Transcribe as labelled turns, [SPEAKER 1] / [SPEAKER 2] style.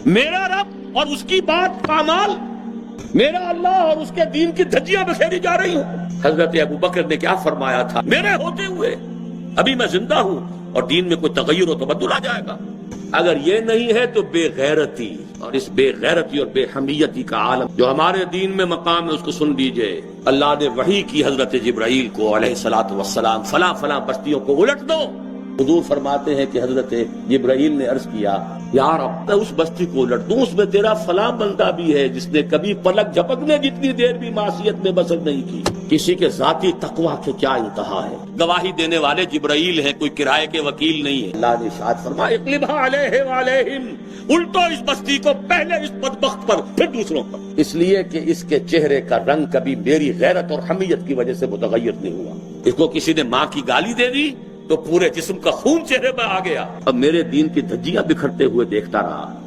[SPEAKER 1] मेरा रब और उसकी बात पामाल, मेरा अल्लाह और उसके दीन की धज्जियां बिखेरी जा रही हूं। हजरत अबू बकर ने क्या फरमाया था, मेरे होते हुए अभी मैं जिंदा हूं और दीन में कोई तगय्युर हो तो तबद्दुल आ जाएगा। अगर ये नहीं है तो बेगैरती, और इस बेगैरती और बेहमियती का आलम जो हमारे दीन में मकाम है उसको सुन लीजिए। अल्लाह ने वही की हजरत जिब्राइल को अलैहिस्सलातु वस्सलाम, फला फला बस्तियों को उलट दो। हुजूर फरमाते हैं कि हजरत जिब्राइल ने अर्ज किया, यार अब मैं उस बस्ती को उलट दूं, उसमें तेरा फला बंदा भी है जिसने कभी पलक झपकने जितनी देर भी मासियत में बसर नहीं की। किसी के जाती तकवा के क्या इंतहा है। गवाही देने वाले जिब्राइल हैं, कोई किराए के वकील नहीं है। अल्लाह ने इरशाद फरमाया, इक़लिबहा अलैहि व अलैहिम, उल्टो इस बस्ती को, पहले इस बदबख्त पर फिर दूसरों पर, इसलिए कि इसके चेहरे का रंग कभी मेरी गैरत और हमियत की वजह से मुतगय्यर नहीं हुआ। इसको किसी ने माँ की गाली दे दी तो पूरे जिस्म का खून चेहरे पर आ गया। अब मेरे दीन की धज्जियां बिखरते हुए देखता रहा।